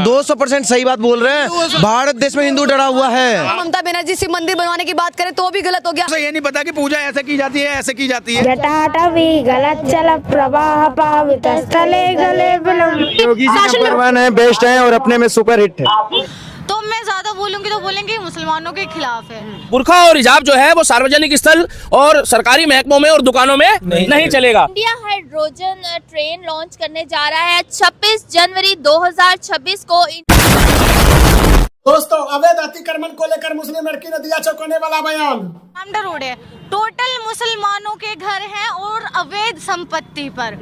200% सही बात बोल रहे हैं। भारत देश में हिंदू डरा हुआ है। ममता बनर्जी शिव मंदिर बनवाने की बात करें तो भी गलत हो गया। ये नहीं पता कि पूजा ऐसे की जाती है, ऐसे की जाती है। जटाटवी गलत चल प्रवाह पावित स्थले गले योगी जी का परवान है, बेस्ट है और अपने में सुपर हिट है। तो मैं ज्यादा बोलूंगी तो बोलेंगे मुसलमानों के खिलाफ है। बुर्खा और हिजाब जो है वो सार्वजनिक स्थल और सरकारी महकमों में और दुकानों में नहीं चलेगा। इंडिया हाइड्रोजन ट्रेन लॉन्च करने जा रहा है 26 जनवरी 2026 को। दोस्तों, अवैध अतिक्रमण को लेकर मुस्लिम लड़की ने दिया चौंकाने वाला बयान। आमडा रोड है, टोटल मुसलमानों के घर हैं और अवैध संपत्ति पर,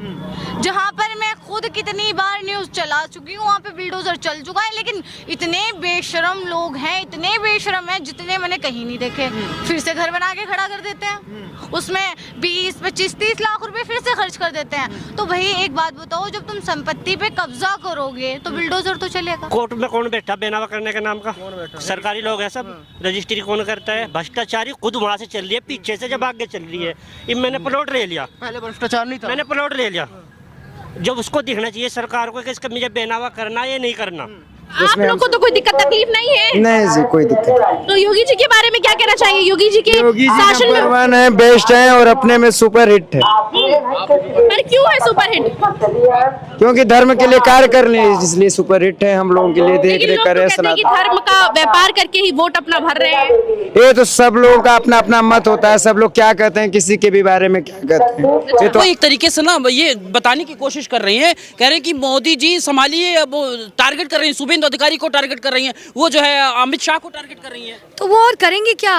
जहां पर मैं खुद कितनी बार न्यूज चला चुकी हूँ, वहाँ पे बिल्डोजर चल चुका है, लेकिन इतने बेशरम लोग हैं, इतने बेशरम हैं जितने मैंने कहीं नहीं देखे। फिर से घर बना के खड़ा कर देते हैं, उसमें 20, 25, 30 लाख रुपए फिर से खर्च कर देते हैं। तो भाई एक बात बताओ, जब तुम संपत्ति पे कब्जा करोगे तो बिल्डोजर तो चलेगा। कोर्ट में कौन बैठा बेनामा करने के नाम का? सरकारी लोग हैं सब। रजिस्ट्री कौन करता है? भ्रष्टाचारी खुद वहाँ से चल रही है, पीछे से जब आगे चल रही है। मैंने प्लॉट ले लिया, पहले भ्रष्टाचार नहीं था, मैंने प्लॉट ले लिया। जब उसको दिखना चाहिए सरकार को कि इसका मुझे बेनामा करना है या नहीं करना। आप लोग को तो कोई दिक्कत तकलीफ नहीं है? नहीं जी, कोई दिक्कत नहीं। तो योगी जी के बारे में क्या कहना चाहिए? योगी जी के शासन में परवान है, बेस्ट है और अपने में सुपर हिट है। पर क्यों है सुपर हिट? क्योंकि धर्म के लिए कार्य कर रहे हैं, इसलिए सुपर हिट है। हम लोगों के लिए देख रेख कर रहे हैं, कि धर्म का व्यापार करके ही वोट अपना भर रहे हैं। ये तो सब लोगों का अपना अपना मत होता है। सब लोग क्या कहते हैं, किसी के भी बारे में क्या कहते हैं। ये तो एक तरीके से ना ये बताने की कोशिश कर रही हैं, कह रहे हैं कि मोदी जी संभालिए, वो टारगेट कर रही हैं, शुभेंदु अधिकारी को टारगेट कर रही हैं, वो जो है अमित शाह को टारगेट कर रही हैं। तो वो और करेंगे क्या?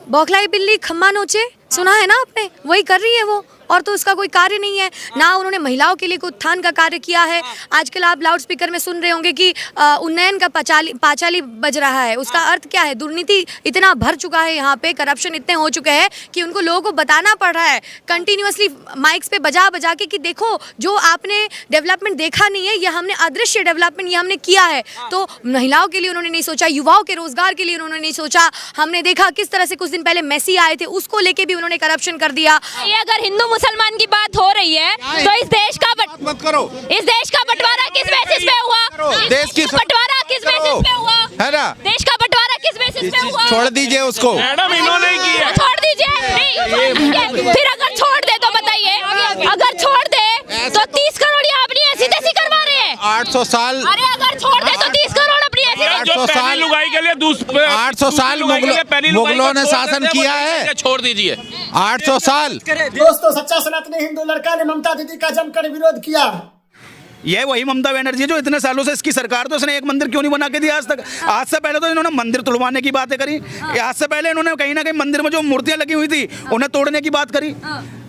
बौखलाई बिल्ली खम्मा नोचे, सुना है ना आपने? वही कर रही है वो, और तो उसका कोई कार्य नहीं है ना। उन्होंने महिलाओं के लिए कोई उत्थान का कार्य किया है। आजकल आप लाउड स्पीकर में सुन रहे होंगे कि उन्नयन का पांचाली बज रहा है। उसका अर्थ क्या है? दुर्नीति इतना भर चुका है यहाँ पे, करप्शन इतने हो चुके हैं कि उनको लोगों को बताना पड़ रहा है कंटिन्यूअसली माइक्स पे बजा बजा के कि देखो, जो आपने डेवलपमेंट देखा नहीं है, ये हमने अदृश्य डेवलपमेंट ये हमने किया है। तो महिलाओं के लिए उन्होंने नहीं सोचा, युवाओं के रोजगार के लिए उन्होंने नहीं सोचा। हमने देखा किस तरह से कुछ दिन पहले मेसी आए थे, उसको लेके भी उन्होंने करप्शन कर दिया। ये अगर हिंदू मुसलमान की बात हो रही है तो इस देश का मत करो। इस देश का बंटवारा किस बेसिस पे हुआ? देश की बंटवारा किस बेसिस पे हुआ? है ना? देश का बंटवारा किस बेसिस पे हुआ? छोड़ दीजिए उसको। मैडम इन्होंने की है। छोड़ दीजिए। नहीं, फिर अगर छोड़ दे तो बताइए, अगर छोड़ दे तो 30 करोड़ ये अपनी ऐसी तैसी करवा रहे हैं। 800 साल। अरे अगर छोड़ दे तो 30 करोड़ अपनी ऐसी 800 साल लुगाई के लिए 800 साल मुगलों ने शासन किया है। छोड़ दीजिए। 800 साल। दोस्तों, सच्चा सनातनी हिंदू लड़का ने ममता दीदी का जमकर विरोध किया। ये वही ममता बनर्जी जो इतने सालों से इसकी सरकार, तो इसने एक मंदिर क्यों नहीं बना के दिया आज तक? आज से पहले तो इन्होंने मंदिर तोड़वाने की बातें करी। आज से पहले इन्होंने कहीं ना कहीं मंदिर में जो मूर्तियां लगी हुई थी उन्हें तोड़ने की बात करी।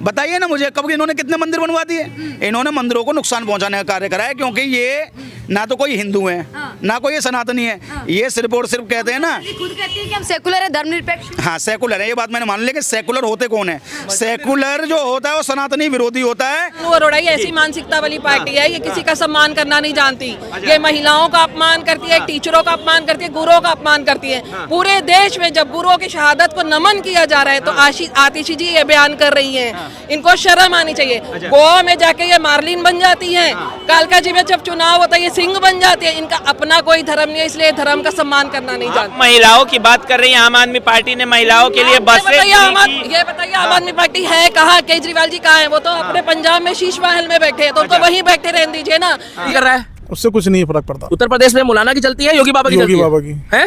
बताइए ना मुझे, कब इन्होंने कितने मंदिर बनवा दिए? इन्होंने मंदिरों को नुकसान पहुंचाने का कार्य करा है, क्योंकि ये ना तो कोई हिंदू है, ना कोई ये सनातनी है। ये सिर्फ और सिर्फ कहते हैं ना, खुद कहते हैं कि हम सेकुलर है, धर्मनिरपेक्ष। हाँ, सेकुलर है, ये बात मैंने मान ली। लेकिन सेकुलर होते कौन है? सेकुलर जो होता है वो सनातनी विरोधी होता है। वो रोड़ाई ऐसी मानसिकता वाली पार्टी है, ये किसी का सम्मान करना नहीं जानती। ये महिलाओं का अपमान करती है, टीचरों का अपमान करती है, गुरुओं का अपमान करती है। पूरे देश में जब गुरुओं की शहादत को नमन किया जा रहा है तो आतिशी जी ये बयान कर रही हैं, इनको शर्म आनी चाहिए। गोवा में जाके ये मार्लिन बन जाती हैं, कालका जी में जब चुनाव होता है ये सिंह बन जाती है। इनका अपना कोई धर्म नहीं है, इसलिए धर्म का सम्मान करना नहीं जानती। महिलाओं की बात कर रही है, आम आदमी पार्टी ने महिलाओं के लिए बस ये बताइए आम आदमी पार्टी है कहाँ? केजरीवाल जी कहाँ है? वो तो अपने पंजाब में शीश महल में बैठे हैं, तो उनको वहीं बैठे रहने दीजिए ना। कर रहा है, उससे कुछ नहीं फर्क पड़ता। उत्तर प्रदेश में मौलाना की चलती है, योगी बाबा की चलती है? योगी बाबा की है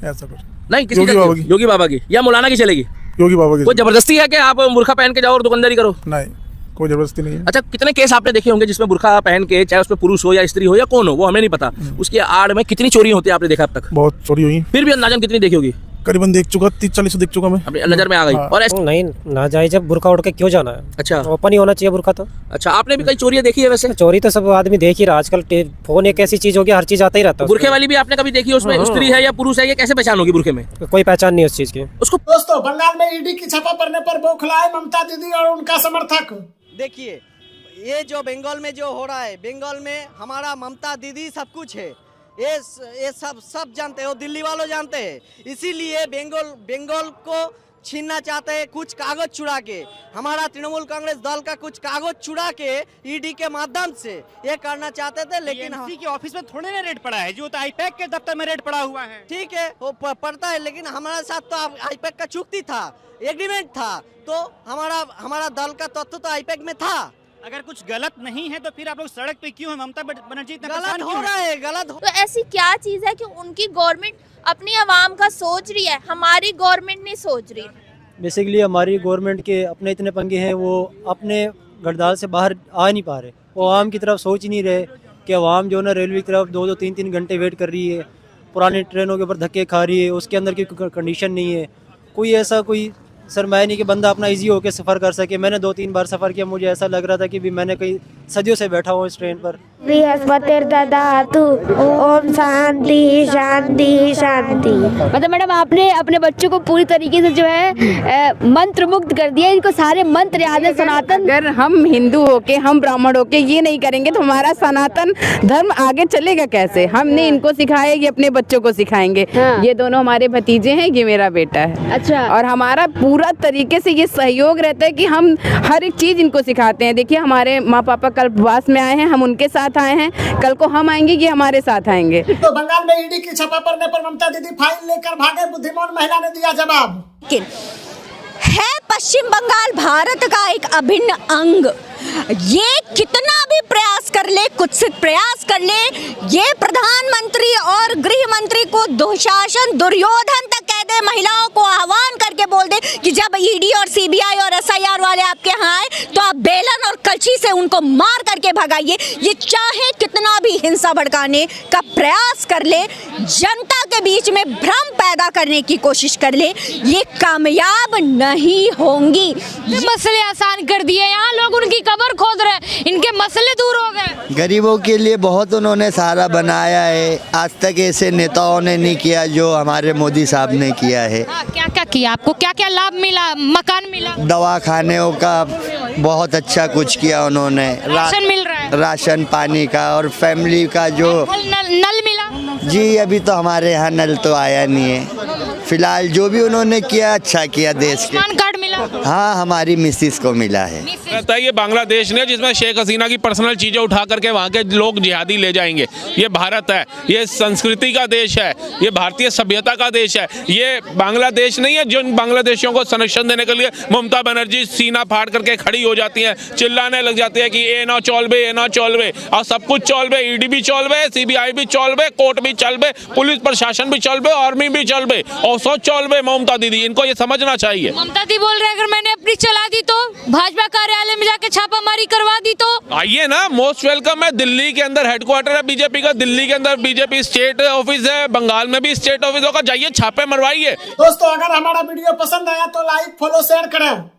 ऐसा कुछ नहीं, किसी योगी बाबा की या मौलाना की चलेगी? योगी बाबा की। कोई जबरदस्ती है कि आप बुर्खा पहन के जाओ और दुकानदारी करो? नहीं, कोई जबरदस्ती नहीं है। अच्छा, कितने केस आपने देखे होंगे जिसमें बुर्खा पहन के, चाहे उसमें पुरुष हो या स्त्री हो या कौन हो, वो हमें नहीं पता, उसके आड़ में कितनी चोरी होती है आपने देखा अब तक? बहुत चोरी हुई। फिर भी अंदाजन कितनी देखी होगी? करीबन देख चुका, 30-40 देख चुका मैं, अपनी नजर में आ गई। और नहीं, ना जाए जब बुर्का उड़ के क्यों जाना है? अच्छा, ओपन ही होना चाहिए बुर्का तो। अच्छा, आपने भी कई चोरियां देखी है वैसे? चोरी तो सब आदमी देख ही रहा आजकल। फोन एक ऐसी चीज होगी, हर चीज आता ही रहता है। बुर्खे वाली भी आपने कभी देखी? उसमें स्त्री है या पुरुष है, ये कैसे पहचान होगी बुर्खे में? कोई पहचान नहीं उस चीज की उसको। दोस्तों, बंगाल में ईडी की छापा पड़ने पर बौखलाए ममता दीदी और उनका समर्थक। देखिए, ये जो बंगाल में जो हो रहा है, बंगाल में हमारा ममता दीदी सब कुछ है, ये सब जानते हो, दिल्ली वालों जानते हैं। इसीलिए बंगाल को छीनना चाहते हैं, कुछ कागज चुरा के। हमारा तृणमूल कांग्रेस दल का कुछ कागज चुरा के ईडी के माध्यम से ये करना चाहते थे, लेकिन टीएमसी के ऑफिस में थोड़े ना रेड पड़ा है, जो तो आईपैक के दफ्तर में रेड पड़ा हुआ है। ठीक है, वो पड़ता है, लेकिन हमारे साथ तो आईपैक का चुक्ति था, एग्रीमेंट था, तो हमारा दल का तत्व तो आईपैक में था। अगर कुछ गलत नहीं है तो फिर आप लोग सड़क पे क्यों है? ममता बनर्जी इतना गलत परेशान हो क्यों रहा है, गलत हो। तो ऐसी क्या चीज है कि उनकी गवर्नमेंट अपनी आवाम का सोच रही है, हमारी गवर्नमेंट नहीं सोच रही? बेसिकली हमारी गवर्नमेंट के अपने इतने पंगे हैं, वो अपने गड़दाल से बाहर आ नहीं पा रहे, वो आवाम की तरफ सोच ही नहीं रहे कि आवाम जो ना रेलवे की तरफ 2-2, 3-3 घंटे वेट कर रही है, पुरानी ट्रेनों के ऊपर धक्के खा रही है, उसके अंदर की कंडीशन नहीं है, कोई ऐसा कोई सरमाया नहीं कि बंदा अपना इजी होकर सफ़र कर सके। मैंने 2-3 बार सफ़र किया, मुझे ऐसा लग रहा था कि भी मैंने कई सदियों से बैठा हूँ इस ट्रेन पर। बृहस्पतिर्दधातु ओम शांति शांति शांति। मतलब मैडम आपने अपने बच्चों को पूरी तरीके से जो है मंत्र मुक्त कर दिया, इनको सारे मंत्र याद है। सनातन, अगर हम हिंदू होके, हम ब्राह्मण होके ये नहीं करेंगे तो हमारा सनातन धर्म आगे चलेगा कैसे? हमने इनको सिखाया, ये अपने बच्चों को सिखाएंगे। ये दोनों हमारे भतीजे हैं, ये मेरा बेटा है। अच्छा। और हमारा पूरा तरीके से ये सहयोग रहता है कि हम हर एक चीज इनको सिखाते हैं। देखिए हमारे माँ पापा कल प्रवास में आए हैं, हम उनके साथ आए हैं, कल को हम आएंगे, ये हमारे साथ आएंगे। तो बंगाल में ईडी की छापा पड़ने पर ममता दीदी फाइल लेकर भागे, बुद्धिमान महिला ने दिया जवाब। है पश्चिम बंगाल भारत का एक अभिन्न अंग। ये कितना भी प्रयास कर ले, कुत्सित प्रयास कर ले, ये प्रधानमंत्री और गृह मंत्री को दुशासन दुर्योधन तक कह दे, महिलाओं को आह्वान करके बोल दे कि जब ईडी और सीबीआई और एसआईआर वाले आपके यहाँ आए तो आप बेलन और कलची से उनको मार करके भगाइए। ये चाहे कितना भी हिंसा भड़काने का प्रयास कर ले, जनता के बीच में भ्रम पैदा करने की कोशिश कर ले, ये कामयाब नहीं होंगी। मसले आसान कर दिए, यहाँ लोग उनकी कब्र खोद रहे हैं, इनके मसले दूर हो गए। गरीबों के लिए बहुत उन्होंने सहारा बनाया है, आज तक ऐसे नेताओं ने नहीं किया जो हमारे मोदी साहब ने किया है। क्या क्या किया? आपको क्या क्या लाभ मिला? मकान मिला, दवाखानों का बहुत अच्छा कुछ किया उन्होंने, राशन मिल रहा है, राशन पानी का, और फैमिली का जो नल मिला। जी अभी तो हमारे यहाँ नल तो आया नहीं है फिलहाल। जो भी उन्होंने किया अच्छा किया देश के। कार्ड मिला? हाँ हमारी मिसिस को मिला है। कहता है ये बांग्लादेश ने जिसमें शेख हसीना की पर्सनल चीजें उठा करके वहाँ के लोग जिहादी ले जाएंगे। ये भारत है, ये संस्कृति का देश है, ये भारतीय सभ्यता का देश है, ये बांग्लादेश नहीं है। जिन बांग्लादेशियों को संरक्षण देने के लिए ममता बनर्जी सीना फाड़ करके खड़ी हो जाती है, चिल्लाने लग जाती है कि ए ना चौलबे, ए ना चौलबे, और सब कुछ चौलबे, ईडी भी चौलबे, सीबीआई भी चौलबे, कोर्ट भी चलबे, पुलिस प्रशासन भी चलबे, आर्मी भी चलबे, और सब चौलबे ममता दीदी। इनको ये समझना चाहिए। ममता दी बोल रहे अगर मैंने अपनी चला दी तो, भाजपा कार्यालय में जाके छापामारी करवा दी तो। आइए ना, मोस्ट वेलकम है। दिल्ली के अंदर हेडक्वार्टर है बीजेपी का, दिल्ली के अंदर बीजेपी स्टेट ऑफिस है, बंगाल में भी स्टेट ऑफिस होगा, जाइए छापे मरवाइए। दोस्तों अगर हमारा वीडियो पसंद आया तो लाइक फॉलो शेयर करें।